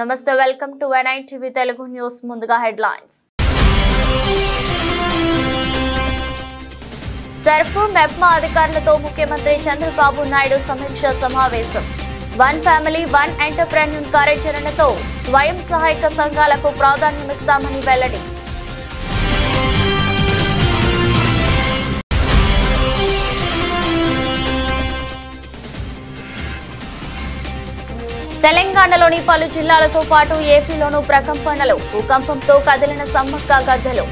నమస్తే welcome to N9 TV Telugu news ముందుగా headlines సర్పు MEPMA అధికారులతో ముఖ్యమంత్రి చంద్రబాబు నాయుడు సమీక్ష సమావేశం వన్ ఫ్యామిలీ వన్ ఎంటర్‌ప్రెన్యూర్ కార్యాచరణతో స్వయం సహాయక సంఘాలకు ప్రాధాన్యమిస్తామని వెల్లడి తెలంగాణలోని పలు జిల్లాలతో పాటు ఏపీలోనూ ప్రకంపనలు భూకంపంతో కదిలిన సమ్మక్క గద్దెలు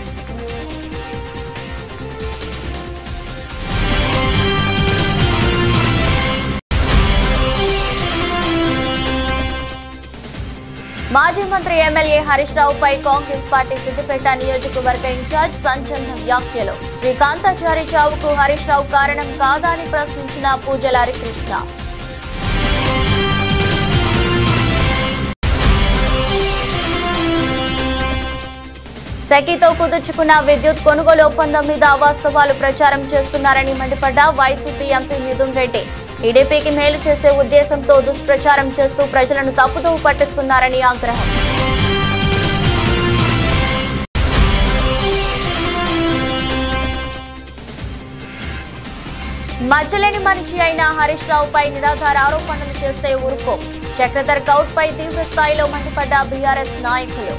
మాజీ మంత్రి ఎమ్మెల్యే హరీష్ రావుపై కాంగ్రెస్ పార్టీ సిద్దిపేట నియోజకవర్గ ఇన్ఛార్జ్ సంచలన వ్యాఖ్యలు శ్రీకాంతాచారి చావుకు హరీష్ రావు కారణం కాదా అని ప్రశ్నించిన పూజల హరికృష్ణ సెకీతో కుదుర్చుకున్న విద్యుత్ కొనుగోలు ఒప్పందం మీద అవాస్తవాలు ప్రచారం చేస్తున్నారని మండిపడ్డ వైసీపీ ఎంపీ మిథున్ రెడ్డి టీడీపీకి మేలు చేసే ఉద్దేశంతో దుష్ప్రచారం చేస్తూ ప్రజలను తప్పుదోవ పట్టిస్తున్నారని ఆగ్రహం మచ్చలేని మనిషి అయిన హరీష్ రావుపై నిరాధార ఆరోపణలు చేస్తే ఊరుకో చక్రధర్ గౌడ్ పై తీవ్ర స్థాయిలో మండిపడ్డ బీఆర్ఎస్ నాయకులు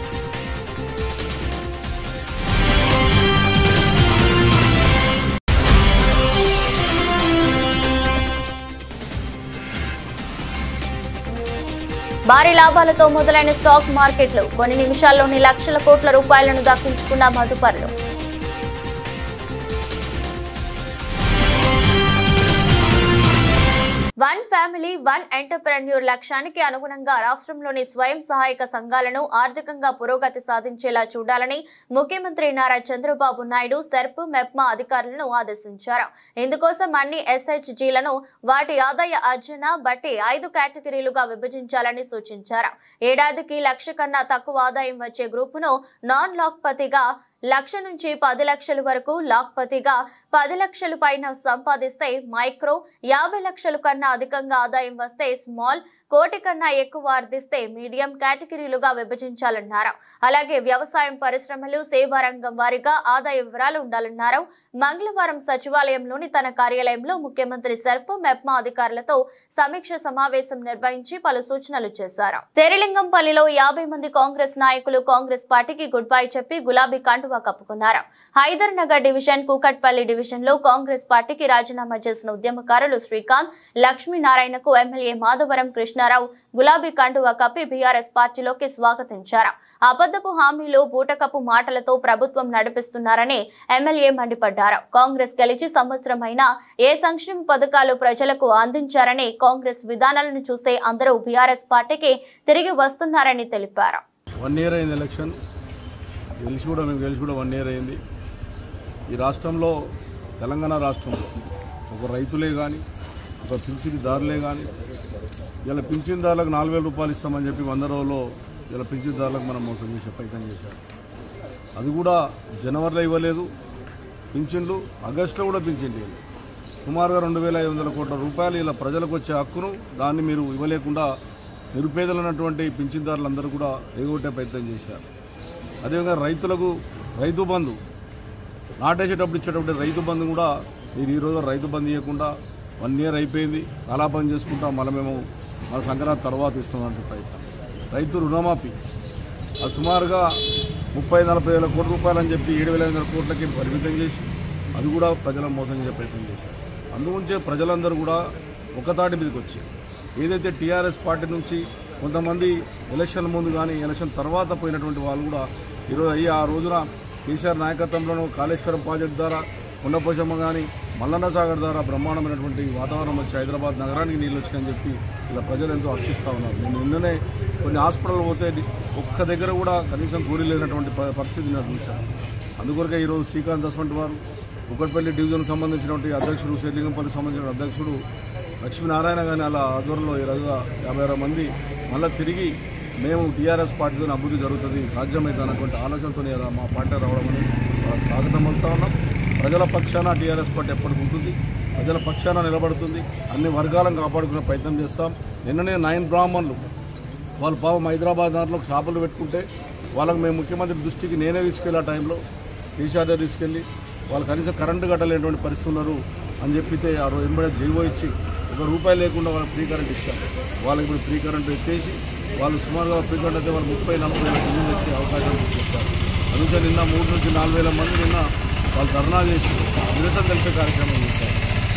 భారీ లాభాలతో మొదలైన స్టాక్ మార్కెట్లు కొన్ని నిమిషాల్లోని లక్షల కోట్ల రూపాయలను దక్కించుకున్న మదుపరులు వన్ ఫ్యామిలీ వన్ ఎంటర్‌ప్రెన్యూర్ లక్ష్యానికి అనుగుణంగా రాష్ట్రంలోని స్వయం సహాయక సంఘాలను ఆర్థికంగా పురోగతి సాధించేలా చూడాలని ముఖ్యమంత్రి నారా చంద్రబాబు నాయుడు సర్పు మెప్మా అధికారులను ఆదేశించారు. ఇందుకోసం అన్ని ఎస్హెచ్జీలను వాటి ఆదాయ ఆర్జన బట్టి 5 కేటగిరీలుగా విభజించాలని సూచించారు. ఏడాదికి 1,00,000 కన్నా తక్కువ ఆదాయం వచ్చే గ్రూపును నాన్ లాక్పతిగా 1,00,000 నుంచి 10 లక్షల వరకు, లాక్పతిగా 10 లక్షల పైన సంపాదిస్తే మైక్రో, 50 లక్షల కన్నా అధికంగా ఆదాయం వస్తే స్మాల్, 1 కోటి కన్నా ఎక్కువ ఆర్జిస్తే మీడియం కేటగిరీలుగా విభజించాలన్నారు. అలాగే వ్యవసాయం, పరిశ్రమలు, సేవా రంగం వారీగా ఆదాయ వివరాలు ఉండాలన్నారు. మంగళవారం సచివాలయంలోని తన కార్యాలయంలో ముఖ్యమంత్రి సర్పు మెప్మా అధికారులతో సమీక్ష సమావేశం నిర్వహించి పలు సూచనలు చేశారు. శేరిలింగంపల్లిలో 50 మంది కాంగ్రెస్ నాయకులు కాంగ్రెస్ పార్టీకి గుడ్ బై చెప్పి గులాబీ కండువా కప్పుకున్నారు. హైదర్ నగర్ డివిజన్, కూకట్పల్లి డివిజన్ లో కాంగ్రెస్ పార్టీకి రాజీనామా చేసిన ఉద్యమకారులు శ్రీకాంత్, లక్ష్మీనారాయణకు ఎమ్మెల్యే మాధవరం కృష్ణారావు గులాబీ కండువా కప్పి బీఆర్ఎస్ పార్టీలోకి స్వాగతించారు. అబద్ధపు హామీలు, బూటకపు మాటలతో ప్రభుత్వం నడిపిస్తున్నారని ఎమ్మెల్యే మండిపడ్డారు. కాంగ్రెస్ గెలిచి సంవత్సరం అయినా ఏ సంక్షేమ పథకాలు ప్రజలకు అందించారని, కాంగ్రెస్ విధానాలను చూసే అందరూ బీఆర్ఎస్ పార్టీకి తిరిగి వస్తున్నారని తెలిపారు. గెలిచి కూడా 1 ఇయర్ అయింది. ఈ రాష్ట్రంలో, తెలంగాణ రాష్ట్రంలో ఒక రైతులే కానీ, ఒక పింఛన్దారులే కానీ, ఇలా పింఛన్దారులకు 4,000 రూపాయలు ఇస్తామని చెప్పి 100 రోజుల్లో ఇలా పింఛన్దారులకు మనం మోసం చేసే ప్రయత్నం చేశారు. అది కూడా జనవరిలో ఇవ్వలేదు పింఛన్లు, ఆగస్టులో కూడా పింఛన్లు ఇవ్వలేదు. సుమారుగా 2,500 కోట్ల రూపాయలు ఇలా ప్రజలకు వచ్చే హక్కును దాన్ని మీరు ఇవ్వలేకుండా నిరుపేదలైనటువంటి పింఛన్దారులందరూ కూడా ఎగొట్టే ప్రయత్నం చేశారు. అదేవిధంగా రైతులకు రైతు బంధు నాటేసేటప్పుడు ఇచ్చేటప్పుడు రైతు బంధు కూడా మీరు ఈరోజు రైతు బంధు ఇవ్వకుండా 1 ఇయర్ అయిపోయింది, కాలాపం చేసుకుంటాం, మళ్ళీ మేము మన సంక్రాంతి తర్వాత ఇస్తామంటే ప్రయత్నం. రైతు రుణమాఫీ అది సుమారుగా 30-40 వేల కోట్ల రూపాయలు అని చెప్పి 7,500 కోట్లకి పరిమితం చేసి అది కూడా ప్రజలను మోసం చేసే ప్రయత్నం చేశారు. అందుగురించే ప్రజలందరూ కూడా ఒకతాటి మీదకి వచ్చారు. ఏదైతే టీఆర్ఎస్ పార్టీ నుంచి కొంతమంది ఎలక్షన్ ముందు కానీ ఎలక్షన్ తర్వాత పోయినటువంటి వాళ్ళు కూడా ఈరోజు ఆ రోజున కేసీఆర్ నాయకత్వంలోనూ కాళేశ్వరం ప్రాజెక్టు ద్వారా, కొండపోచమ్మ కానీ, మల్లన్న సాగర్ ద్వారా బ్రహ్మాండమైనటువంటి వాతావరణం వచ్చి హైదరాబాద్ నగరానికి నీళ్ళు వచ్చినాయని చెప్పి ఇలా ప్రజలు ఎంతో హర్షిస్తూ ఉన్నారు. నేను నిన్ననే కొన్ని హాస్పిటల్ పోతే ఒక్క దగ్గర కూడా కనీసం కూలీ లేనటువంటి పరిస్థితి నేను చూశాను. అందుకొరకే ఈరోజు శ్రీకాంత్ దస్వంటి వారు, కూకట్పల్లి డివిజన్కు సంబంధించినటువంటి అధ్యక్షుడు, శేరిలింగంపల్లికి సంబంధించిన అధ్యక్షుడు లక్ష్మీనారాయణ కానీ అలా ఆధ్వర్యంలో ఈరోజుగా 56 మంది మళ్ళీ తిరిగి మేము టీఆర్ఎస్ పార్టీతో అభివృద్ధి జరుగుతుంది, సాధ్యమైతే అన్నటువంటి ఆలోచనతో మా పార్టీ రావడం అనేది స్వాగతం పలుకుతా ఉన్నాం. ప్రజల పక్షాన టీఆర్ఎస్ పార్టీ ఎప్పటికి ఉంటుంది, ప్రజల పక్షాన నిలబడుతుంది, అన్ని వర్గాలను కాపాడుకునే ప్రయత్నం చేస్తాం. నిన్ననే 9 బ్రాహ్మణులు వాళ్ళు పాపం హైదరాబాద్ దాంట్లో షాపులు పెట్టుకుంటే వాళ్ళకి మేము ముఖ్యమంత్రి దృష్టికి నేనే తీసుకెళ్ళి ఆ టైంలో టీషార్ట్ తీసుకెళ్ళి వాళ్ళు కనీసం కరెంటు కట్టలేనటువంటి పరిస్థితులు ఉన్నారు అని చెప్పితే ఆ రోజు ఎంబడే జీవో ఇచ్చి ₹1 లేకుండా వాళ్ళకి ఫ్రీ కరెంట్ ఇచ్చారు. వాళ్ళకి ఇప్పుడు ఫ్రీ కరెంట్ ఎత్తేసి వాళ్ళు సుమారుగా ఫ్రీ కరెంట్ అయితే వాళ్ళు 30-40 వేల బిల్లులు వచ్చే అవకాశం తీసుకొచ్చారు. అందుకే నిన్న 3 నుంచి 4 వేల మంది నిన్న వాళ్ళు ధర్నా చేసి నిరసన తెలిపే కార్యక్రమం చేశారు.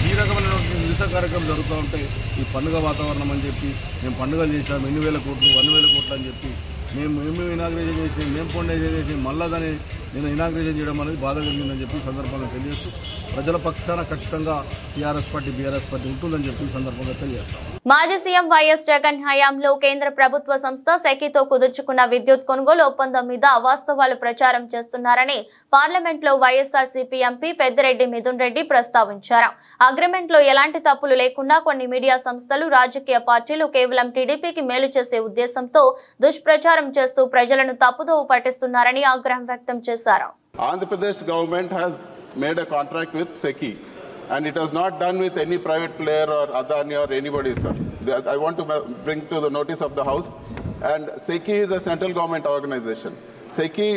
ఈ రకమైనటువంటి నిరసన కార్యక్రమం జరుగుతూ ఉంటే ఈ పండుగ వాతావరణం అని చెప్పి మేము పండుగలు చేశాము, 8,000 కోట్లు 1,000 కోట్లు అని చెప్పి మేము ఇనాగ్రేషన్ చేసి మేము ఫౌండేషన్ చేసి మళ్ళీ దాన్ని నేను ఇనాగ్రేషన్ చేయడం అనేది బాధ కలిగిందని చెప్పి సందర్భంగా తెలియజేస్తూ ప్రజల పక్షాన ఖచ్చితంగా టీఆర్ఎస్ పార్టీ బీఆర్ఎస్ పార్టీ ఉంటుందని చెప్పి సందర్భంగా తెలియజేస్తాం. మాజీ సీఎం వైఎస్ జగన్ హయాంలో కేంద్ర ప్రభుత్వ సంస్థ సెకీతో కుదుర్చుకున్న విద్యుత్ కొనుగోలు ఒప్పందం మీద అవాస్తవాలు ప్రచారం చేస్తున్నారని పార్లమెంట్ లో వైఎస్ఆర్సీపీ ఎంపీ పెద్దిరెడ్డి మిథున్ రెడ్డి ప్రస్తావించారు. అగ్రిమెంట్ లో ఎలాంటి తప్పులు లేకుండా కొన్ని మీడియా సంస్థలు రాజకీయ పార్టీలు కేవలం టీడీపీకి మేలు చేసే ఉద్దేశంతో దుష్ప్రచారం చేస్తూ ప్రజలను తప్పుదోవ పట్టిస్తున్నారని ఆగ్రహం వ్యక్తం చేశారు. Andhra Pradesh government has made a contract with SECI, and it was not done with any private player or Adani or anybody, sir. I want to bring to the notice of the House, and SECI is a central government organization. SECI,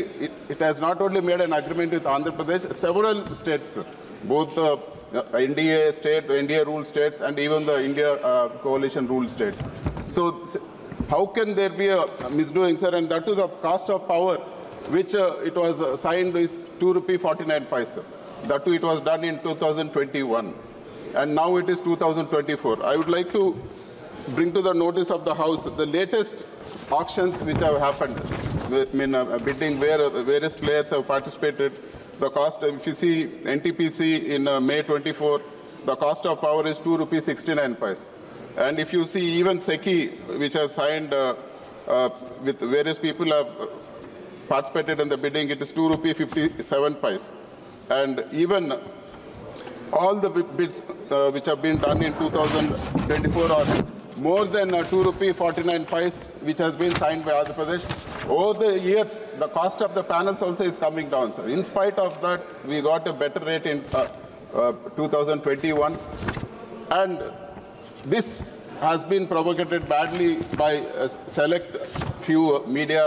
it has not only made an agreement with Andhra Pradesh, several states, sir. Both the NDA state, NDA ruled states, and even the India coalition ruled states. So how can there be a misdoing, sir? And that to the cost of power, which it was signed is ₹2.49. That too, it was done in 2021, and now it is 2024. I would like to bring to the notice of the House the latest auctions which have happened. Bidding where various players have participated. The cost, if you see NTPC in May 24, the cost of power is ₹2.69. And if you see even SECI, which has signed with various people have participated in the bidding, it is ₹2.57. And even all the bids which have been done in 2024 are more than ₹2.49, which has been signed by Andhra Pradesh. Over the years, the cost of the panels also is coming down, sir. In spite of that, we got a better rate in 2021. And this has been propagated badly by a select few media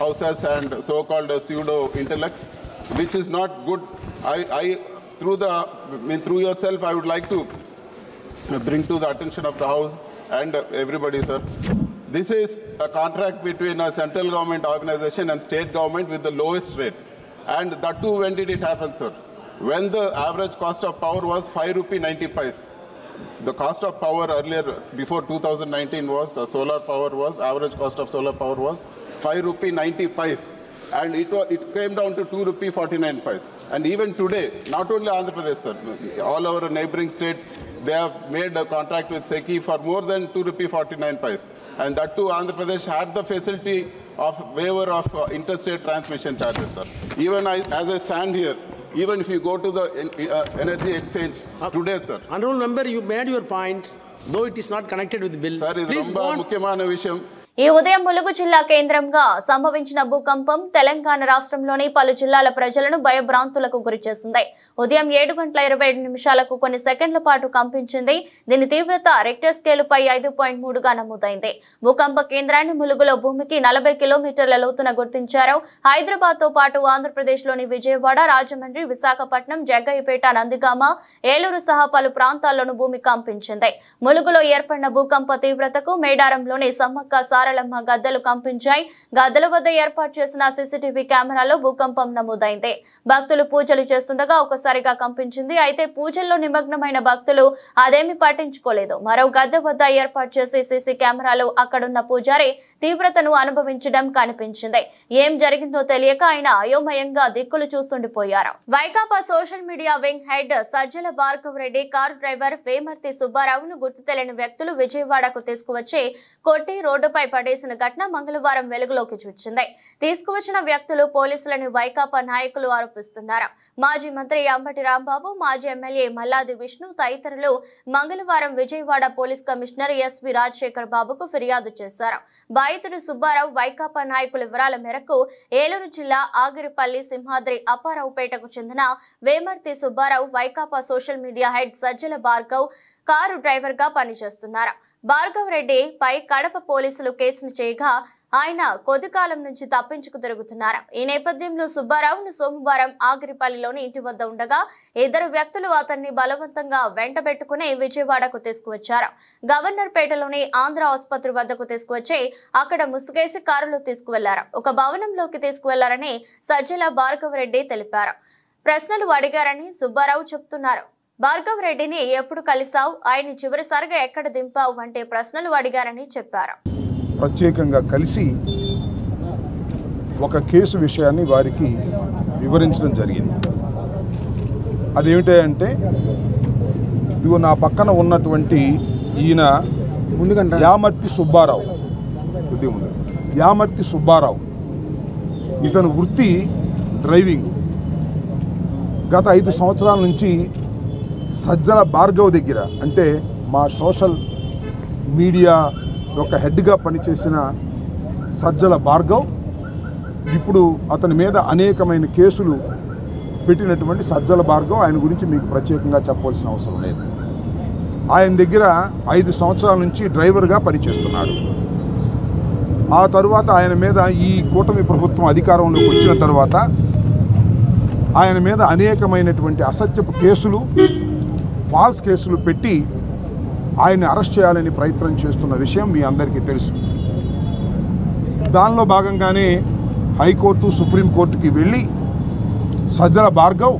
houses and so-called pseudo intellects, which is not good. Through yourself, I would like to bring to the attention of the House and everybody, sir. This is a contract between a central government organization and state government with the lowest rate. And that too, when did it happen, sir? When the average cost of power was ₹5.90. The cost of power earlier, before 2019, was solar power was, average cost of solar power was ₹5.90. And it came down to ₹2.49. And even today, not only Andhra Pradesh, sir, all our neighboring states, they have made a contract with SECI for more than ₹2.49. And that too, Andhra Pradesh had the facility of waiver of interstate transmission charges, sir. Even as I stand here, even if you go to the energy exchange today, sir. Honorable member, you made your point, though it is not connected with the bill. Sir, please go on. ముఖ్యమైన విషయం. ఈ ఉదయం ములుగు జిల్లా కేంద్రంగా సంభవించిన భూకంపం తెలంగాణ రాష్ట్రంలోని పలు జిల్లాల ప్రజలను భయభ్రాంతులకు గురిచేసింది. ఉదయం 7:27 కొన్ని సెకండ్ల పాటు కంపించింది. దీని తీవ్రత రిక్టర్ స్కేలుపై 5.3గా నమోదైంది. భూకంప కేంద్రాన్ని ములుగులో భూమికి 40 కిలోమీటర్ల లోతున గుర్తించారు. హైదరాబాద్ తో పాటు ఆంధ్రప్రదేశ్లోని విజయవాడ, రాజమండ్రి, విశాఖపట్నం, జగ్గయ్యపేట, నందిగామ, ఏలూరు సహా పలు ప్రాంతాల్లోనూ భూమి కంపించింది. ములుగులో ఏర్పడిన భూకంప తీవ్రతకు మేడారంలోని సమ్మక్క సారలమ్మ గద్దెలు కంపించాయి. గద్దెల వద్ద ఏర్పాటు చేసిన సీసీటీవీ కెమెరాలో భూకంపం నమోదైంది. భక్తులు పూజలు చేస్తుండగా ఒకసారిగా కంపించింది. అయితే పూజల్లో నిమగ్నమైన భక్తులు అదేమి పట్టించుకోలేదు. మరో గద్దె వద్ద ఏర్పాటు చేసి సీసీ కెమెరాలో అక్కడున్న పూజారి తీవ్రతను అనుభవించడం కనిపించింది. ఏం జరిగిందో తెలియక ఆయన అయోమయంగా దిక్కులు చూస్తుండిపోయారు. Vaikapa social media wing head Sajjala Bhargav Reddy car driver Vemarthi సుబ్బారావును గుర్తు తెలియని వ్యక్తులు విజయవాడకు తీసుకువచ్చి కొట్టి రోడ్డుపై పడేసిన ఘటన మంగళవారం వెలుగులోకి వచ్చింది. తీసుకువచ్చిన వ్యక్తులు పోలీసులని వైకాపా నాయకులు ఆరోపిస్తున్నారు. మాజీ మంత్రి అంబటి రాంబాబు, మాజీ ఎమ్మెల్యే మల్లాది విష్ణు తదితరులు మంగళవారం Vijayawada police commissioner SV Rajasekhar బాబుకు ఫిర్యాదు చేశారు. బాధితుడు సుబ్బారావు వైకాపా నాయకుల వివరాల మేరకు ఏలూరు జిల్లా ఆగిరిపల్లి సింహాద్రి అప్పారావుపేటకు చెందిన Vemarthi Subbarao Vaikapa social media head Sajjala Bhargav car driver గా పనిచేస్తున్నారు. భార్గవ్ రెడ్డి పై కడప పోలీసులు కేసును చేయగా ఆయన కొద్ది కాలం నుంచి తప్పించుకు తిరుగుతున్నారు. ఈ నేపథ్యంలో సుబ్బారావును సోమవారం ఆగిరిపల్లిలోని ఇంటి వద్ద ఉండగా ఇద్దరు వ్యక్తులు అతన్ని బలవంతంగా వెంటబెట్టుకుని విజయవాడకు తీసుకువచ్చారు. గవర్నర్ పేటలోని ఆంధ్ర ఆసుపత్రి వద్దకు తీసుకువచ్చి అక్కడ ముసుగేసి కారులో తీసుకువెళ్లారు. ఒక భవనంలోకి తీసుకువెళ్లారని సజ్జల భార్గవ్ రెడ్డి తెలిపారు. ప్రశ్నలు అడిగారని సుబ్బారావు చెప్తున్నారు. భార్గవ్ రెడ్డిని ఎప్పుడు కలిసావు, ఆయన చివరిసారిగా ఎక్కడ దింపావు వంటి ప్రశ్నలు అడిగారని చెప్పారు. ప్రత్యేకంగా కలిసి ఒక కేసు విషయాన్ని వారికి వివరించడం జరిగింది. అదేమిటంటే ఇదిగో నా పక్కన ఉన్నటువంటి ఈయన యామర్తి సుబ్బారావు, యామర్తి సుబ్బారావు ఇతను వృత్తి డ్రైవింగ్. గత 5 సంవత్సరాల నుంచి సజ్జల భార్గవ్ దగ్గర, అంటే మా సోషల్ మీడియా యొక్క హెడ్గా పనిచేసిన సజ్జల భార్గవ్ ఇప్పుడు అతని మీద అనేకమైన కేసులు పెట్టినటువంటి సజ్జల భార్గవ్, ఆయన గురించి మీకు ప్రత్యేకంగా చెప్పవలసిన అవసరం లేదు. ఆయన దగ్గర 5 సంవత్సరాల నుంచి డ్రైవర్గా పనిచేస్తున్నాడు. ఆ తరువాత ఆయన మీద ఈ కూటమి ప్రభుత్వం అధికారంలోకి వచ్చిన తర్వాత ఆయన మీద అనేకమైనటువంటి అసత్యపు కేసులు, ఫాల్స్ కేసులు పెట్టి ఆయన్ని అరెస్ట్ చేయాలని ప్రయత్నం చేస్తున్న విషయం మీ అందరికీ తెలుసు. దానిలో భాగంగానే హైకోర్టు, సుప్రీంకోర్టుకి వెళ్ళి సజ్జల భార్గవ్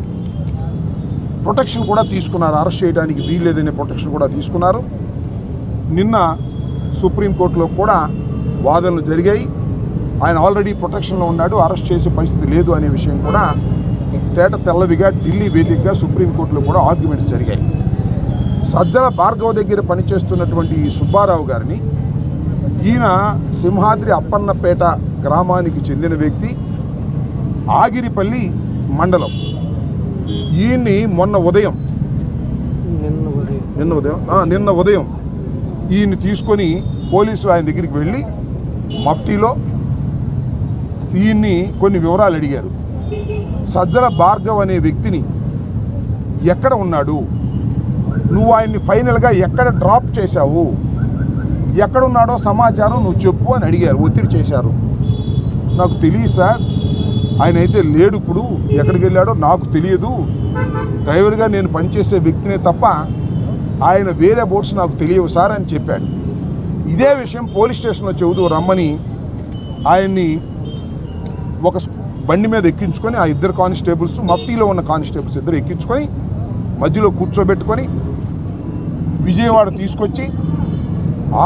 ప్రొటెక్షన్ కూడా తీసుకున్నారు. అరెస్ట్ చేయడానికి వీల్లేదనే ప్రొటెక్షన్ కూడా తీసుకున్నారు. నిన్న సుప్రీంకోర్టులో కూడా వాదనలు జరిగాయి. ఆయన ఆల్రెడీ ప్రొటెక్షన్లో ఉన్నాడు, అరెస్ట్ చేసే పరిస్థితి లేదు అనే విషయం కూడా తేట తెల్లవిగా ఢిల్లీ వేదికగా సుప్రీంకోర్టులో కూడా ఆర్గ్యుమెంట్స్ జరిగాయి. సజ్జల భార్గవ్ దగ్గర పనిచేస్తున్నటువంటి ఈ సుబ్బారావు గారిని, ఈయన సింహాద్రి అప్పన్నపేట గ్రామానికి చెందిన వ్యక్తి, ఆగిరిపల్లి మండలం. ఈయన్ని నిన్న ఉదయం ఈయన్ని తీసుకొని పోలీసులు ఆయన దగ్గరికి వెళ్ళి మఫ్టీలో ఈయన్ని కొన్ని వివరాలు అడిగారు. సజ్జల భార్గవ్ అనే వ్యక్తిని ఎక్కడ ఉన్నాడు, నువ్వు ఆయన్ని ఫైనల్గా ఎక్కడ డ్రాప్ చేశావు, ఎక్కడున్నాడో సమాచారం నువ్వు చెప్పు అని అడిగారు, ఒత్తిడి చేశారు. నాకు తెలియదు సార్, ఆయన అయితే లేడు, ఇప్పుడు ఎక్కడికి వెళ్ళాడో నాకు తెలియదు, డ్రైవర్గా నేను పనిచేసే వ్యక్తినే తప్ప ఆయన వేరే బోట్స్ నాకు తెలియవు సార్ అని చెప్పాడు. ఇదే విషయం పోలీస్ స్టేషన్లో చెబుతూ రమ్మని ఆయన్ని ఒక బండి మీద ఎక్కించుకొని ఆ ఇద్దరు కానిస్టేబుల్స్, మఫ్టీలో ఉన్న కానిస్టేబుల్స్ ఇద్దరు ఎక్కించుకొని మధ్యలో కూర్చోబెట్టుకొని విజయవాడ తీసుకొచ్చి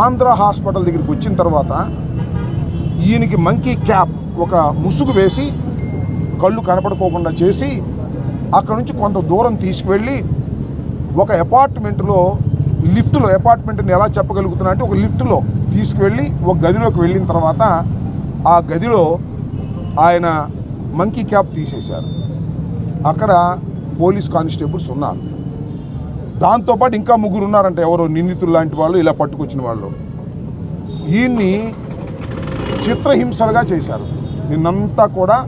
ఆంధ్ర హాస్పిటల్ దగ్గరికి వచ్చిన తర్వాత ఈయనకి మంకీ క్యాప్, ఒక ముసుగు వేసి కళ్ళు కనపడుకోకుండా చేసి అక్కడ నుంచి కొంత దూరం తీసుకువెళ్ళి ఒక అపార్ట్మెంట్లో లిఫ్ట్లో, అపార్ట్మెంట్ని ఎలా చెప్పగలుగుతున్నా అంటే ఒక లిఫ్ట్లో తీసుకువెళ్ళి ఒక గదిలోకి వెళ్ళిన తర్వాత ఆ గదిలో ఆయన మంకీ క్యాప్ తీసేశారు. అక్కడ పోలీస్ కానిస్టేబుల్స్ ఉన్నారు. దాంతోపాటు ఇంకా 3 ఉన్నారంట, ఎవరో నిందితులు లాంటి వాళ్ళు, ఇలా పట్టుకొచ్చిన వాళ్ళు. ఈయన్ని చిత్రహింసలుగా చేశారు. నిన్నంతా కూడా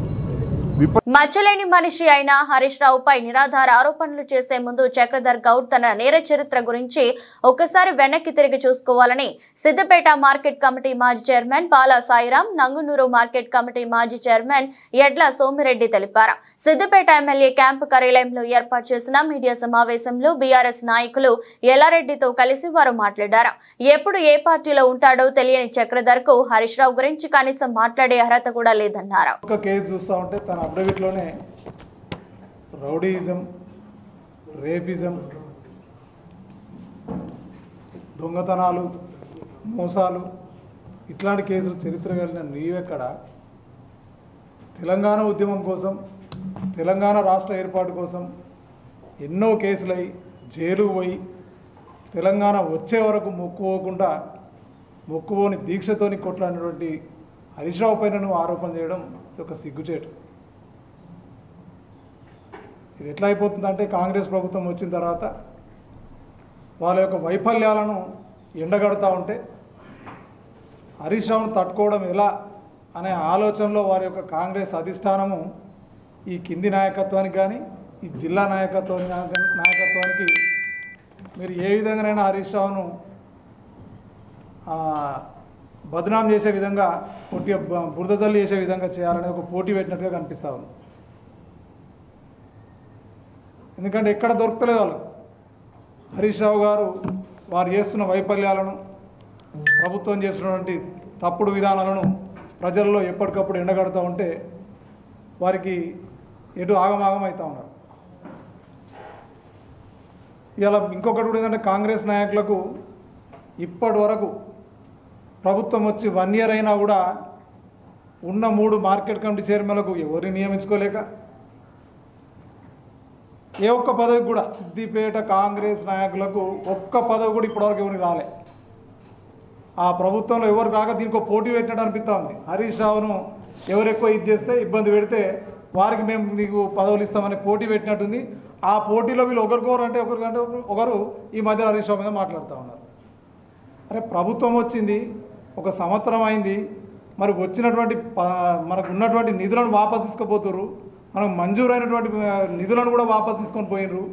మచ్చలేని మనిషి అయిన హరీష్ రావుపై నిరాధార ఆరోపణలు చేసే ముందు చక్రధర్ గౌడ్ తన నేర చరిత్ర గురించి ఒక్కసారి వెనక్కి తిరిగి చూసుకోవాలని సిద్దిపేట మార్కెట్ కమిటీ మాజీ చైర్మన్ పాలా సాయిరాం, నంగునూరు మార్కెట్ కమిటీ మాజీ చైర్మన్ ఎడ్ల సోమిరెడ్డి తెలిపారు. సిద్దిపేట ఎమ్మెల్యే క్యాంపు కార్యాలయంలో ఏర్పాటు చేసిన మీడియా సమావేశంలో బీఆర్ఎస్ నాయకులు ఎల్లారెడ్డితో కలిసి వారు మాట్లాడారు. ఎప్పుడు ఏ పార్టీలో ఉంటాడో తెలియని చక్రధర్ కు హరీష్ రావు గురించి కనీసం మాట్లాడే అర్హత కూడా లేదన్నారు. అఫిడవిట్లోనే రౌడీయిజం, రేపిజం, దొంగతనాలు, మోసాలు ఇట్లాంటి కేసులు చరిత్ర కలిగిన నీవెక్కడ? తెలంగాణ ఉద్యమం కోసం, తెలంగాణ రాష్ట్ర ఏర్పాటు కోసం ఎన్నో కేసులై జైలుకు పోయి తెలంగాణ వచ్చే వరకు మొక్కుపోని దీక్షతోని కొట్లాడినటువంటి హరీష్ రావు పైన నువ్వు ఆరోపణ చేయడం ఒక సిగ్గుచేటు. ఇది ఎట్లా అయిపోతుందంటే కాంగ్రెస్ ప్రభుత్వం వచ్చిన తర్వాత వాళ్ళ యొక్క వైఫల్యాలను ఎండగడతా ఉంటే హరీష్ రావును తట్టుకోవడం ఎలా అనే ఆలోచనలో వారి యొక్క కాంగ్రెస్ అధిష్టానము ఈ కింది నాయకత్వానికి కానీ ఈ జిల్లా నాయకత్వానికి మీరు ఏ విధంగానైనా హరీష్ రావును బదనాం చేసే విధంగా బురద జల్లి చేసే విధంగా చేయాలనేది ఒక పోటీ పెట్టినట్టుగా కనిపిస్తూ ఉంది. ఎందుకంటే ఎక్కడ దొరకలేదు వాళ్ళు. హరీష్ రావు గారు వారు చేస్తున్న వైఫల్యాలను, ప్రభుత్వం చేస్తున్నటువంటి తప్పుడు విధానాలను ప్రజల్లో ఎప్పటికప్పుడు ఎండగడుతూ ఉంటే వారికి ఎటు ఆగమాగం అవుతూ ఉన్నారు. ఇలా ఇంకొకటి కూడా ఏంటంటే కాంగ్రెస్ నాయకులకు ఇప్పటి వరకు ప్రభుత్వం వచ్చి 1 year అయినా కూడా ఉన్న 3 మార్కెట్ కమిటీ చైర్మన్లకు ఎవరిని నియమించుకోలేక, ఏ ఒక్క పదవికి కూడా సిద్దిపేట కాంగ్రెస్ నాయకులకు ఒక్క పదవి కూడా ఇప్పటివరకు ఎవరికి రాలే. ఆ ప్రభుత్వంలో ఎవరు రాక దీనికి పోటీ పెట్టినట్టు అనిపిస్తూ ఉంది. హరీష్ రావును ఎవరు ఎక్కువ ఇది చేస్తే ఇబ్బంది పెడితే వారికి మేము నీకు పదవులు ఇస్తామని పోటీ పెట్టినట్టుంది. ఆ పోటీలో వీళ్ళు ఒకరికొకరు ఒకరు ఈ మధ్య హరీష్ రావు మీద మాట్లాడుతూ ఉన్నారు. అరే ప్రభుత్వం వచ్చింది, 1 సంవత్సరం అయింది, మరి వచ్చినటువంటి మనకు ఉన్నటువంటి నిధులను వాపసు తీసుకుపోతుర్రు, మనకు మంజూరైనటువంటి నిధులను కూడా వాపసు తీసుకొని పోయినరు,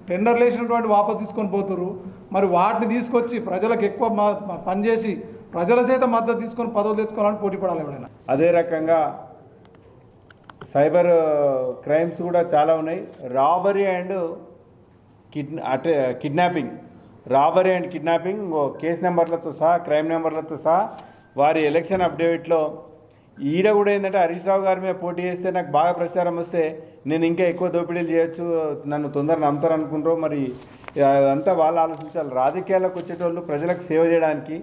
టెండర్లు వేసినటువంటి వాపసు తీసుకొని పోతుర్రు. మరి వాటిని తీసుకొచ్చి ప్రజలకు ఎక్కువ పనిచేసి ప్రజల చేత మద్దతు తీసుకొని పదవులు తెచ్చుకోవాలని పోటీ పడాలి ఎవరైనా. అదే రకంగా సైబర్ క్రైమ్స్ కూడా చాలా ఉన్నాయి. Robbery and kidnapping, robbery and kidnapping case నెంబర్లతో సహా, క్రైమ్ నెంబర్లతో సహా వారి ఎలక్షన్ అఫిడవిట్లో ఈడ కూడా ఏంటంటే హరీష్ రావు గారి మీద పోటీ చేస్తే నాకు బాగా ప్రచారం వస్తే నేను ఇంకా ఎక్కువ దోపిడీలు చేయొచ్చు, నన్ను తొందరగా నమ్ముతారు అనుకుంటారో మరి అదంతా వాళ్ళు ఆలోచించాలి. రాజకీయాలకు వచ్చేటోళ్ళు ప్రజలకు సేవ చేయడానికి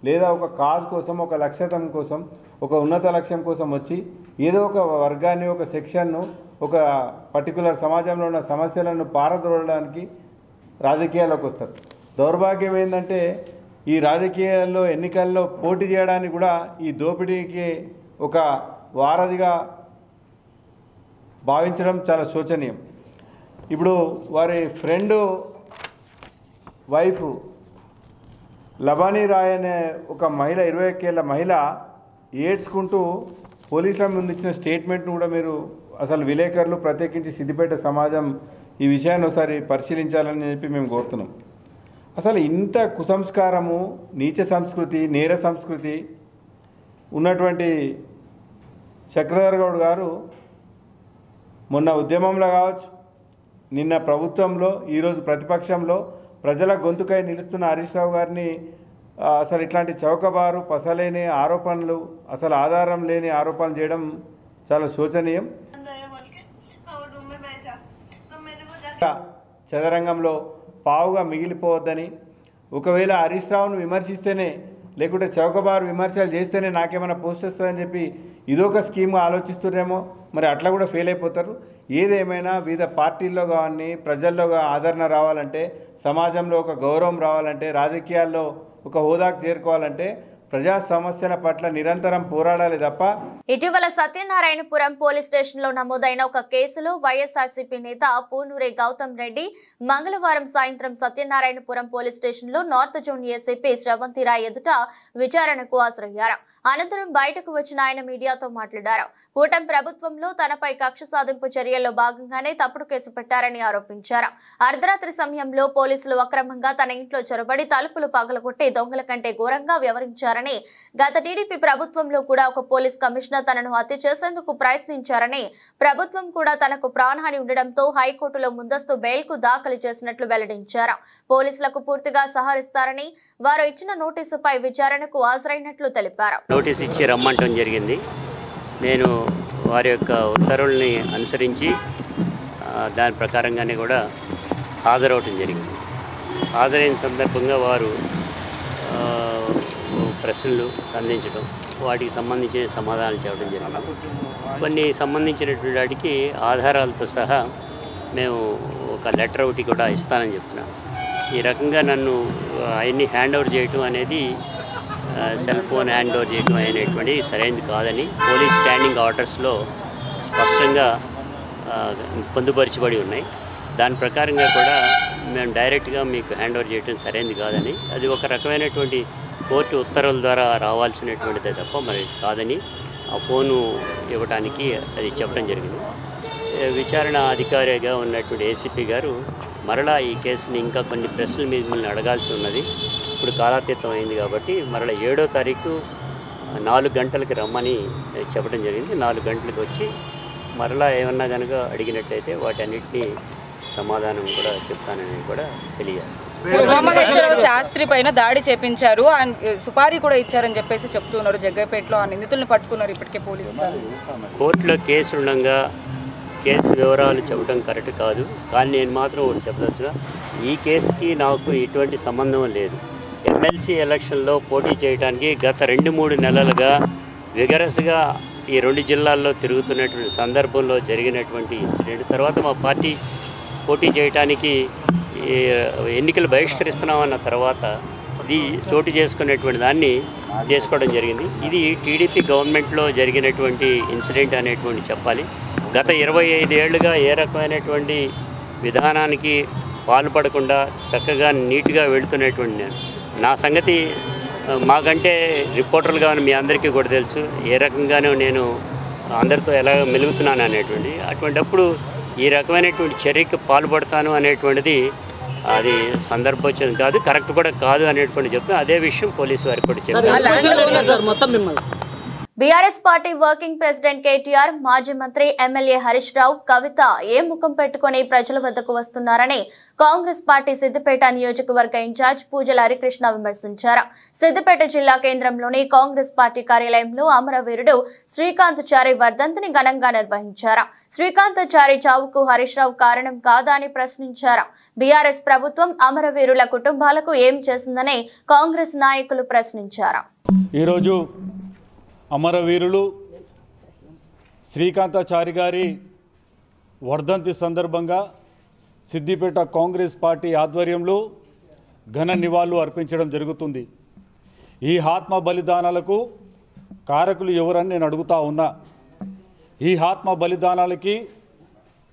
లేదా ఒక కాజ్ కోసం, ఒక లక్ష్యం కోసం, ఒక ఉన్నత లక్ష్యం కోసం వచ్చి ఏదో ఒక వర్గాన్ని, ఒక సెక్షన్ను, ఒక పర్టికులర్ సమాజంలో ఉన్న సమస్యలను పారద్రోలడానికి రాజకీయాల్లోకి వస్తారు. దౌర్భాగ్యం ఏంటంటే ఈ రాజకీయాల్లో ఎన్నికల్లో పోటీ చేయడానికి కూడా ఈ దోపిడీకి ఒక వారధిగా భావించడం చాలా శోచనీయం. ఇప్పుడు వారి ఫ్రెండ్ వైఫ్ లబానీ రాయ్ అనే ఒక మహిళ, 21 ఏళ్ల మహిళ ఏడ్చుకుంటూ పోలీసుల ముందు ఇచ్చిన స్టేట్మెంట్ను కూడా మీరు అసలు విలేకరులు, ప్రత్యేకించి సిద్దిపేట సమాజం ఈ విషయాన్ని ఒకసారి పరిశీలించాలని చెప్పి మేము కోరుతున్నాం. అసలు ఇంత కుసంస్కారము, నీచ సంస్కృతి, నేర సంస్కృతి ఉన్నటువంటి చక్రధర్ గౌడ్ గారు మొన్న ఉద్యమంలో కావచ్చు, నిన్న ప్రభుత్వంలో, ఈరోజు ప్రతిపక్షంలో ప్రజల గొంతుకై నిలుస్తున్న హరీష్ రావు గారిని అసలు ఇట్లాంటి చౌకబారు, పసలేని ఆరోపణలు, అసలు ఆధారం లేని ఆరోపణలు చేయడం చాలా శోచనీయం. చదరంగంలో పావుగా మిగిలిపోవద్దని, ఒకవేళ హరీష్ రావును విమర్శిస్తేనే లేకుంటే చౌకబారు విమర్శలు చేస్తేనే నాకేమైనా పోస్ట్ వస్తుందని చెప్పి ఇదొక స్కీమ్ ఆలోచిస్తున్నారేమో, మరి అట్లా కూడా ఫెయిల్ అయిపోతారు. ఏదేమైనా వివిధ పార్టీల్లో కానీ ప్రజల్లో ఆదరణ రావాలంటే, సమాజంలో ఒక గౌరవం రావాలంటే, రాజకీయాల్లో ఒక హోదాకు చేరుకోవాలంటే ప్రజా సమస్యల పట్ల నిరంతరం పోరాడాలి తప్ప. ఇటీవల సత్యనారాయణపురం పోలీస్ స్టేషన్ లో నమోదైన ఒక కేసులో వైఎస్ఆర్సీపీ నేత పూనూరి గౌతమ్ రెడ్డి మంగళవారం సాయంత్రం సత్యనారాయణపురం పోలీస్ స్టేషన్ లో నార్త్ జోన్ ఏసీపీ శ్రవంతిరాయ్ ఎదుట విచారణకు హాజరయ్యారు. అనంతరం బయటకు వచ్చిన ఆయన మీడియాతో మాట్లాడారు. కూటమి ప్రభుత్వంలో తనపై కక్ష సాధింపు చర్యల్లో భాగంగానే తప్పుడు కేసు పెట్టారని ఆరోపించారు. అర్ధరాత్రి సమయంలో పోలీసులు అక్రమంగా తన ఇంట్లో చొరబడి తలుపులు పగలగొట్టి దొంగల కంటే ఘోరంగా వ్యవహరించారని, గత టీడీపీ ప్రభుత్వంలో కూడా ఒక పోలీస్ కమిషనర్ తనను హత్య చేసేందుకు ప్రయత్నించారని, ప్రభుత్వం కూడా తనకు ప్రాణహాని ఉండడంతో హైకోర్టులో ముందస్తు బెయిల్ కు దాఖలు చేసినట్లు వెల్లడించారు. పోలీసులకు పూర్తిగా సహకరిస్తారని, వారు ఇచ్చిన నోటీసుపై విచారణకు హాజరైనట్లు తెలిపారు. నోటీస్ ఇచ్చి రమ్మంటం జరిగింది. నేను వారి యొక్క ఉత్తర్వుల్ని అనుసరించి దాని ప్రకారంగానే కూడా హాజరవటం జరిగింది. హాజరైన సందర్భంగా వారు ప్రశ్నలు సంధించడం, వాటికి సంబంధించిన సమాధానాలు చెప్పడం జరిగింది. కొన్ని సంబంధించినటువంటి వాటికి ఆధారాలతో సహా మేము ఒక లెటర్ ఒకటి కూడా ఇస్తానని చెప్తున్నాను. ఈ రకంగా నన్ను అవన్నీ హ్యాండ్ ఓవర్ చేయటం అనేది, సెల్ ఫోన్ హ్యాండ్ ఓవర్ చేయడం అనేటువంటి సరైనది కాదని పోలీస్ స్టాండింగ్ ఆర్డర్స్లో స్పష్టంగా పొందుపరచబడి ఉన్నాయి. దాని ప్రకారంగా కూడా మేము డైరెక్ట్గా మీకు హ్యాండ్ ఓవర్ చేయడం సరైనది కాదని, అది ఒక రకమైనటువంటి కోర్టు ఉత్తర్వుల ద్వారా రావాల్సినటువంటిదే తప్ప మరి కాదని ఆ ఫోను ఇవ్వడానికి అది చెప్పడం జరిగింది. విచారణ అధికారిగా ఉన్నటువంటి ఏసీపీ గారు మరలా ఈ కేసుని ఇంకా కొన్ని ప్రశ్నలు మిమ్మల్ని అడగాల్సి ఉన్నది. ఇప్పుడు కాలాతీతం అయింది కాబట్టి మరలా 7వ తారీఖు 4 గంటలకి రమ్మని చెప్పడం జరిగింది. 4 గంటలకు వచ్చి మరలా ఏమన్నా కనుక అడిగినట్టయితే వాటన్నిటినీ సమాధానం కూడా చెప్తానని కూడా తెలియజేస్తాను. ఉమామహేశ్వరరావు శాస్త్రి పైన దాడి చేపించారు, సుపారీ కూడా ఇచ్చారని చెప్పేసి చెప్తున్నారు. జగ్గపేటలో ఆ నిందితులను పట్టుకున్నారు ఇప్పటికే పోలీసులు. కోర్టులో కేసు ఉండగా కేసు వివరాలు చెప్పడం కరెక్ట్ కాదు. కానీ నేను మాత్రం ఒకటి చెప్పదలుచున్నా, ఈ కేసుకి నాకు ఎటువంటి సంబంధం లేదు. ఎమ్మెల్సీ ఎలక్షన్లో పోటీ చేయడానికి గత 2-3 నెలలుగా విగరస్గా ఈ 2 జిల్లాల్లో తిరుగుతున్నటువంటి సందర్భంలో జరిగినటువంటి ఇన్సిడెంట్ తర్వాత మా పార్టీ పోటీ చేయడానికి ఎన్నికలు బహిష్కరిస్తున్నామన్న తర్వాత ఇది చోటు చేసుకునేటువంటి దాన్ని చేసుకోవడం జరిగింది. ఇది టీడీపీ గవర్నమెంట్లో జరిగినటువంటి ఇన్సిడెంట్ అనేటువంటి చెప్పాలి. గత 25 ఏళ్లుగా ఏ రకమైనటువంటి విధానానికి పాల్పడకుండా చక్కగా నీట్గా వెళుతున్నటువంటి నేను నా సంగతి మాకంటే రిపోర్టర్లుగా మీ అందరికీ కూడా తెలుసు ఏ రకంగానూ నేను అందరితో ఎలా మెలుగుతున్నాను అనేటువంటి. అటువంటిప్పుడు ఈ రకమైనటువంటి చర్యకి పాల్పడతాను అనేటువంటిది అది సందర్భోచితం కాదు, కరెక్ట్ కూడా కాదు అనేటువంటి చెప్తాను. అదే విషయం పోలీసు వారికి కూడా చెప్పారు. BRS party working president KTR, మాజీ మంత్రి ఎమ్మెల్యే హరీష్ రావు, కవిత ఏ ముఖం పెట్టుకుని ప్రజల వద్దకు వస్తున్నారని కాంగ్రెస్ పార్టీ సిద్దిపేట నియోజకవర్గ ఇన్ఛార్జ్ పూజల హరికృష్ణ విమర్శించారు. సిద్దిపేట జిల్లా కేంద్రంలోని కాంగ్రెస్ పార్టీ కార్యాలయంలో అమరవీరుడు శ్రీకాంతాచారి వర్ధంతిని ఘనంగా నిర్వహించారు. శ్రీకాంతాచారి చావుకు హరీష్ రావు కారణం కాదా అని ప్రశ్నించారు. బీఆర్ఎస్ ప్రభుత్వం అమరవీరుల కుటుంబాలకు ఏం చేసిందని కాంగ్రెస్ నాయకులు ప్రశ్నించారు. ఈరోజు అమరవీరులు శ్రీకాంతాచారి గారి వర్ధంతి సందర్భంగా సిద్దిపేట కాంగ్రెస్ పార్టీ ఆధ్వర్యంలో ఘన నివాళులు అర్పించడం జరుగుతుంది. ఈ ఆత్మ బలిదానాలకు కారకులు ఎవరని నేను అడుగుతా ఉన్నా. ఈ ఆత్మ బలిదానాలకి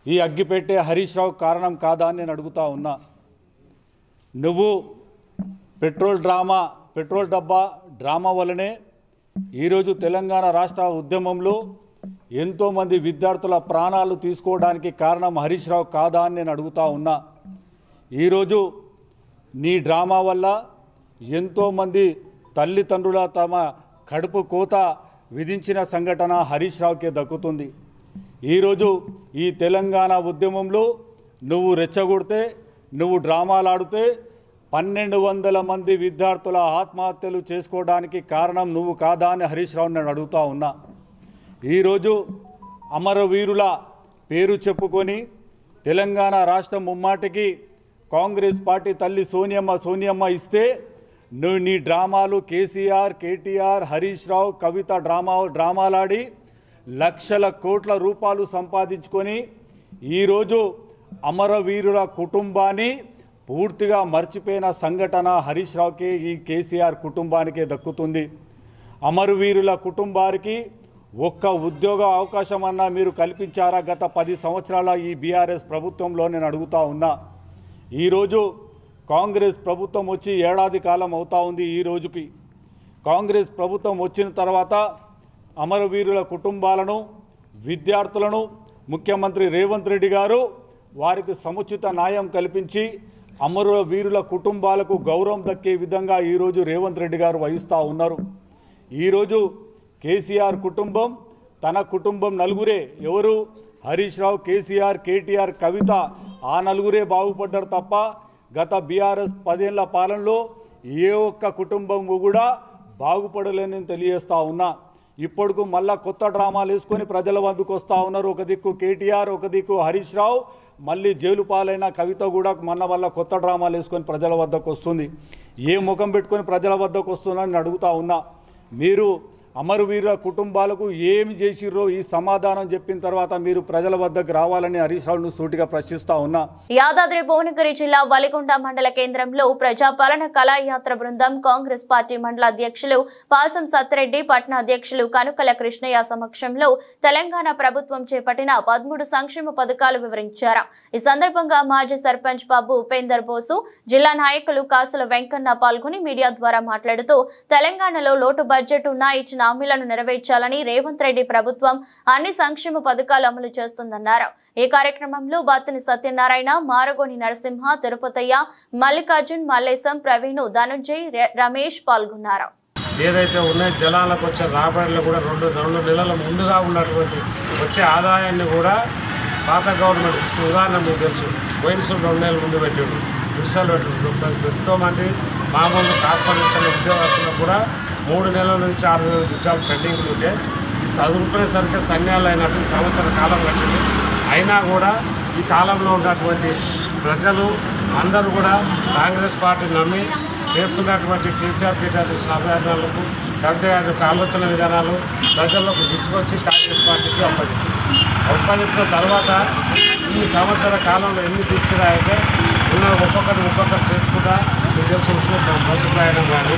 ఈ అగ్గిపెట్టే హరీష్ రావు కారణం కాదా అని నేను అడుగుతా ఉన్నా. నువ్వు పెట్రోల్ డబ్బా డ్రామా వల్లనే ఈరోజు తెలంగాణ రాష్ట్ర ఉద్యమంలో ఎంతోమంది విద్యార్థుల ప్రాణాలు తీసుకోవడానికి కారణం హరీష్ రావు కాదా అని నేను అడుగుతా ఉన్నా. ఈరోజు నీ డ్రామా వల్ల ఎంతోమంది తల్లిదండ్రుల తమ కడుపు కోత విధించిన సంఘటన హరీష్ రావుకే దక్కుతుంది. ఈరోజు ఈ తెలంగాణ ఉద్యమంలో నువ్వు రెచ్చగొడితే, నువ్వు డ్రామాలాడితే 1200 మంది విద్యార్థుల ఆత్మహత్యలు చేసుకోవడానికి కారణం నువ్వు కాదా అని హరీష్ రావు నేను అడుగుతా ఉన్నా. ఈరోజు అమరవీరుల పేరు చెప్పుకొని తెలంగాణ రాష్ట్రం ముమ్మాటికి కాంగ్రెస్ పార్టీ తల్లి సోనియమ్మ ఇస్తే నువ్వు నీ డ్రామాలు కేసీఆర్, కేటీఆర్, హరీష్ రావు, కవిత డ్రామాలాడి లక్షల కోట్ల రూపాయలు సంపాదించుకొని ఈరోజు అమరవీరుల కుటుంబాన్ని పూర్తిగా మర్చిపోయిన సంఘటన హరీష్ రావుకి, ఈ కేసీఆర్ కుటుంబానికే దక్కుతుంది. అమరవీరుల కుటుంబానికి ఒక్క ఉద్యోగ అవకాశం అన్నా మీరు కల్పించారా గత 10 సంవత్సరాల ఈ బీఆర్ఎస్ ప్రభుత్వంలో నేను అడుగుతా ఉన్నా. ఈరోజు కాంగ్రెస్ ప్రభుత్వం వచ్చి ఏడాది కాలం అవుతా ఉంది. ఈ రోజుకి కాంగ్రెస్ ప్రభుత్వం వచ్చిన తర్వాత అమరవీరుల కుటుంబాలను, విద్యార్థులను ముఖ్యమంత్రి రేవంత్ రెడ్డి గారు వారికి సముచిత న్యాయం కల్పించి అమరవీరుల కుటుంబాలకు గౌరవం దక్కే విధంగా ఈరోజు రేవంత్ రెడ్డి గారు వహిస్తూ ఉన్నారు. ఈరోజు కేసీఆర్ కుటుంబం, తన కుటుంబం నలుగురే, ఎవరు హరీష్ రావు, కేసీఆర్, కేటీఆర్, కవిత, ఆ నలుగురే బాగుపడ్డారు తప్ప గత బీఆర్ఎస్ 10 ఏళ్ల పాలనలో ఏ ఒక్క కుటుంబం కూడా బాగుపడలేని తెలియజేస్తూ ఉన్నా. ఇప్పటికు మళ్ళా కొత్త డ్రామాలు వేసుకొని ప్రజల వద్దకు వస్తూ ఉన్నారు. ఒక దిక్కు కేటీఆర్, ఒక దిక్కు హరీష్ రావు, మళ్ళీ జైలు పాలైన కవిత కూడా మన వల్ల కొత్త డ్రామాలు వేసుకొని ప్రజల వద్దకు వస్తుంది. ఏ ముఖం పెట్టుకొని ప్రజల వద్దకు వస్తున్నారని అడుగుతా ఉన్నా. మీరు అమరవీరుల కుటుంబాలకు ఏమి చేసిర్రో ఈ సమాధానం చెప్పిన తర్వాత మీరు ప్రజల వద్దకు రావాలని హరీష్ రావును సూటిగా ప్రశ్నిస్తా ఉన్నా. యాదాద్రి భువనగిరి జిల్లా వలిగొండ మండల కేంద్రంలో ప్రజాపాలన కళాయాత్ర బృందం కాంగ్రెస్ పార్టీ మండల అధ్యక్షులు పాసం సత్రెడ్డి, పట్న అధ్యక్షులు కనుకల కృష్ణయ్య సమక్షంలో తెలంగాణ ప్రభుత్వం చేపట్టిన 13 సంక్షేమ పథకాలు వివరించారు. ఈ సందర్భంగా మాజీ సర్పంచ్ బాబు ఉపేందర్ బోసు, జిల్లా నాయకులు కాసుల వెంకన్న పాల్గొని మీడియా ద్వారా మాట్లాడుతూ తెలంగాణలో లోటు బడ్జెట్ ఉన్నా ఇచ్చిన ఇచ్చిన హామీలను నెరవేర్చాలని రేవంత్ రెడ్డి ప్రభుత్వం అన్ని సంక్షేమ పథకాలు అమలు చేస్తుందన్నారు. ఈ కార్యక్రమంలో బత్తిని సత్యనారాయణ, మారగోని నరసింహ, తిరుపతయ్య, మల్లికార్జున్, మల్లేశం, ప్రవీణ్, ధనుంజయ్, రమేష్ పాల్గొన్నారు. ఏదైతే ఉన్నాయో జలాలకు వచ్చే రాబడిలో కూడా రెండు నెలల ముందుగా ఉన్నటువంటి వచ్చే ఆదాయాన్ని కూడా పాత గవర్నమెంట్ ఇస్తుంది. ఉదాహరణ మీకు తెలుసు, పోయినసారి 2 నెలల ముందు పెట్టాడు, విషయాలు పెట్టాడు. ఎంతోమంది మామూలు కార్పొరేషన్ ఉద్యోగస్తులకు కూడా 3 నెలల నుంచి 6 నెలల ఉద్యోగాలు పెండింగ్లు ఉంటే ఈ చదువుకునేసరికి సన్యాలు అయినట్టు సంవత్సర కాలం పట్టింది. అయినా కూడా ఈ కాలంలో ఉన్నటువంటి ప్రజలు అందరూ కూడా కాంగ్రెస్ పార్టీ నమ్మి చేస్తున్నటువంటి కేసీఆర్ చేసిన అభియానాలకు కవిత ఆలోచన విధానాలు ప్రజలకు తీసుకొచ్చి కాంగ్రెస్ పార్టీకి అప్పచెప్పిన తర్వాత ఈ సంవత్సర కాలంలో ఎన్ని తెచ్చినా అయితే ఉన్న ఒక్కొక్కరు చేసుకుంటా మీకు తెలిసి వచ్చిన బస్సు ప్రయాణం కానీ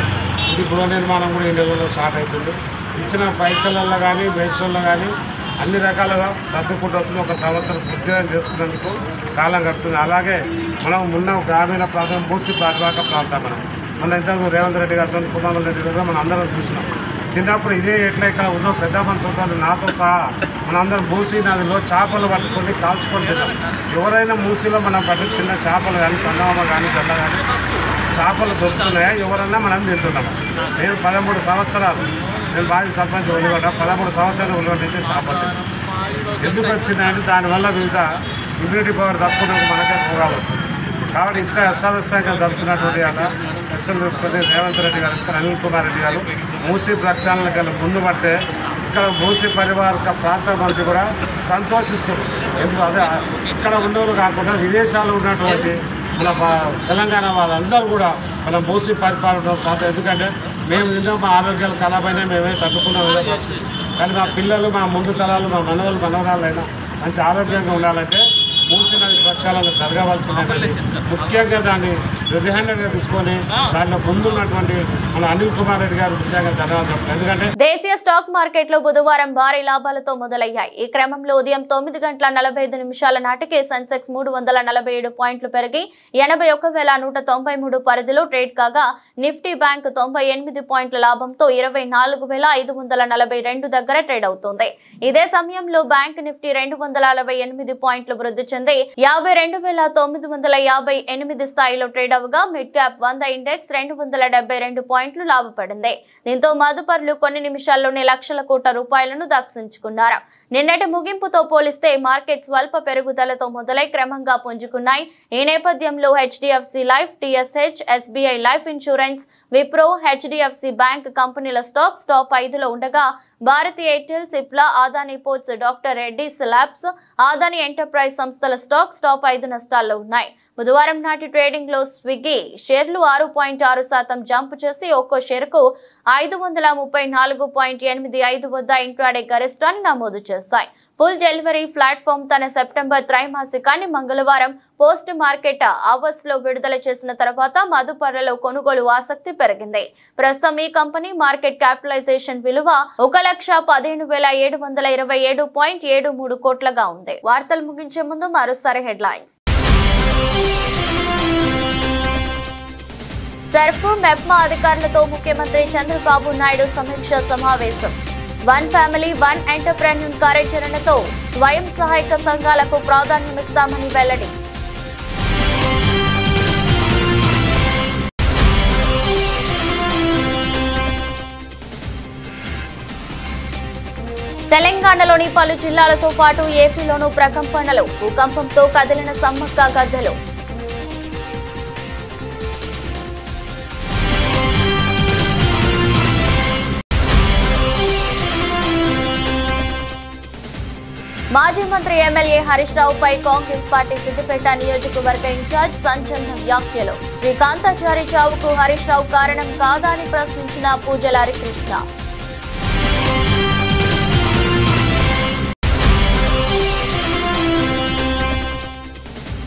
ఇది గృహ నిర్మాణం కూడా ఈ నెలలో స్టార్ట్ అవుతుంది. ఇచ్చిన పైసలలో కానీ పెన్షన్లో కానీ అన్ని రకాలుగా సర్దుకుంటూ వస్తుంది. ఒక సంవత్సరం పూర్తిగా చేసుకున్నందుకు కాలం గడుపుతుంది. అలాగే మనం ఉన్న గ్రామీణ ప్రాంతం మూసి పరివాహక ప్రాంతం మన ఇంతకు రేవంత్ రెడ్డి గారితో, కుమార్ రెడ్డి గారితో మనం అందరం చూసినాం. చిన్నప్పుడు ఇదే ఎట్లా ఇక్కడ ఉన్న పెద్ద మనుషులతో నాతో సహా మనందరం మూసీ నదిలో చేపలు పట్టుకొని కాల్చుకొని తిన్నాం. ఎవరైనా మూసీలో మనం పట్టు చిన్న చేపలు కానీ చందమామ కానీ గడ్డ కానీ చేపలు దొరుకుతున్నాయా ఎవరన్నా మనం తింటున్నాం. నేను 13 సంవత్సరాలు నేను మాజీ సర్పంచ్ ఉల్లిగడ్డ 13 సంవత్సరాలు ఉల్లిగడ్డ నుంచి చేపలు తిన్నాను. ఎందుకు వచ్చిందంటే దానివల్ల వివిధ ఇమ్యూనిటీ పవర్ తక్కువ మనకే రోగాలు వస్తుంది. కాబట్టి ఇంత అశాస్త్రంగా జరుగుతున్నటువంటి ఎస్ఎల్ తీసుకొని రేవంత్ రెడ్డి గారు ఇస్తారు, అనిల్ కుమార్ రెడ్డి గారు మూసీ ప్రక్షాళనకు ముందు పడితే ఇక్కడ మూసీ పరివారక ప్రాంత మంత్రి కూడా సంతోషిస్తారు. ఎందుకు అదే ఇక్కడ ఉండేవాళ్ళు కాకుండా విదేశాల్లో ఉన్నటువంటి మన తెలంగాణ వాళ్ళందరూ కూడా మన మూసీ పరిపాలన సాధ్యం. ఎందుకంటే మేము తిన్నా మా ఆరోగ్యాలు ఖరాబైనా మేమే తట్టుకున్నాం ఏదో పరిస్థితి. కానీ మా పిల్లలు, మా ముందు తరాలు, మా మనవరాలు అయినా మంచి ఆరోగ్యంగా ఉండాలంటే మూసీ నది ప్రక్షాళన జరగవలసిందని ముఖ్యంగా దాన్ని రెడీ తీసుకొని దాంట్లో ముందున్నటువంటి మన అనిల్ కుమార్ రెడ్డి గారు ముఖ్యంగా ధన్యవాదాలు. ఎందుకంటే దేశీయ స్టాక్ మార్కెట్ లో బుధవారం భారీ లాభాలతో మొదలయ్యాయి. ఈ క్రమంలో ఉదయం 9:45 నాటికి సెన్సెక్స్ 347 పాయింట్లు పెరిగి 81,193 పరిధిలో ట్రేడ్ కాగా నిఫ్టీ బ్యాంక్ 98 పాయింట్ల లాభంతో 24,542 దగ్గర ట్రేడ్ అవుతోంది. ఇదే సమయంలో బ్యాంక్ నిఫ్టీ 248 పాయింట్లు వృద్ధి చెంది 52,958 స్థాయిలో ట్రేడ్ అవగా మిడ్ క్యాప్ 100 ఇండెక్స్ 272 పాయింట్లు లాభపడింది. దీంతో మదుపరులు కొన్ని నిమిషాల్లోనే లక్షల కోట్ల రూపాయలను దక్కించుకున్నారు. నిన్నటి ముగింపుతో పోలిస్తే మార్కెట్ స్వల్ప పెరుగుదలతో మొదలై క్రమంగా పుంజుకున్నాయి. ఈ నేపథ్యంలో HDFC life, TSH, SBI life insurance, Wipro, HDFC bank కంపెనీల స్టాక్స్ టాప్ 5లో ఉండగా Bharti Airtel, Cipla, Adani ports, doctor Reddy's labs, Adani enterprise సంస్థల స్టాక్స్ టాప్ 5 నష్టాల్లో ఉన్నాయి. బుధవారం నాటి ట్రేడింగ్ లో స్విగ్గీ షేర్లు 6.6% జంప్ చేసి ఒక్కో షేరుకు 534.85 వద్ద ఇంట్రాడే గరిష్టాన్ని నమోదు చేశాయి. ఫుల్ డెలివరీ ప్లాట్ఫామ్ తన సెప్టెంబర్ త్రైమాసికాన్ని మంగళవారం పోస్ట్ మార్కెట్ అవర్స్ లో విడుదల చేసిన తర్వాత మదుపర్లలో కొనుగోలు ఆసక్తి పెరిగింది. ప్రస్తుతం ఈ కంపెనీ మార్కెట్ క్యాపిటలైజేషన్ విలువ 1,15,727.73 కోట్లుగా ఉంది. వార్తలు ముగించే ముందు మరోసారి హెడ్లైన్స్. సర్ఫ్, మెప్మా అధికారులతో ముఖ్యమంత్రి చంద్రబాబు నాయుడు సమీక్ష సమావేశం. వన్ ఫ్యామిలీ వన్ ఎంటర్‌ప్రెన్యూర్ కార్యాచరణతో స్వయం సహాయక సంఘాలకు ప్రాధాన్యమిస్తామని వెల్లడి. తెలంగాణలోని పలు జిల్లాలతో పాటు ఏపీలోనూ ప్రకంపనలు. భూకంపంతో కదిలిన సమ్మక్క గద్దెలు. మాజీ మంత్రి ఎమ్మెల్యే హరీష్ రావుపై కాంగ్రెస్ పార్టీ సిద్దిపేట నియోజకవర్గ ఇన్ఛార్జ్ సంచలన వ్యాఖ్యలు. శ్రీకాంతాచారి చావుకు హరీష్ రావు కారణం కాదా అని ప్రశ్నించిన పూజల హరికృష్ణ.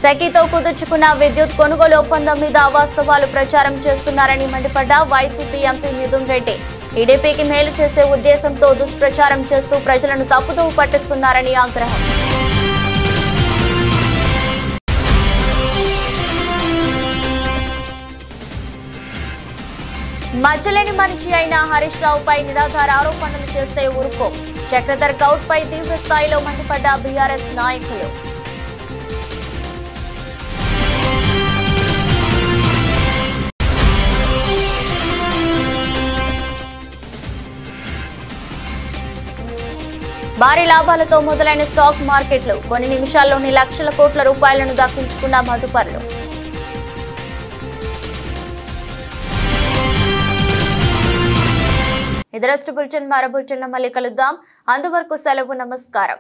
సెకీతో కుదుర్చుకున్న విద్యుత్ కొనుగోలు ఒప్పందం మీద అవాస్తవాలు ప్రచారం చేస్తున్నారని మండిపడ్డ వైసీపీ ఎంపీ మిథున్ రెడ్డి. టీడీపీకి మేలు చేసే ఉద్దేశంతో దుష్ప్రచారం చేస్తూ ప్రజలను తప్పుదోవ పట్టిస్తున్నారని ఆగ్రహం. మచ్చలేని మనిషి అయిన హరీష్ రావుపై నిరాధార ఆరోపణలు చేస్తే ఊరుకో. చక్రధర్ గౌడ్ పై తీవ్ర స్థాయిలో మండిపడ్డ బీఆర్ఎస్ నాయకులు. భారీ లాభాలతో మొదలైన స్టాక్ మార్కెట్లు కొన్ని నిమిషాల్లోనే లక్షల కోట్ల రూపాయలను దక్కించుకున్న మదుపరులు. ఇదరస్ట్ బులెటిన్ మరో బులెటిన్లో మళ్ళీ కలుద్దాం. అంతవరకు సెలవు. నమస్కారం.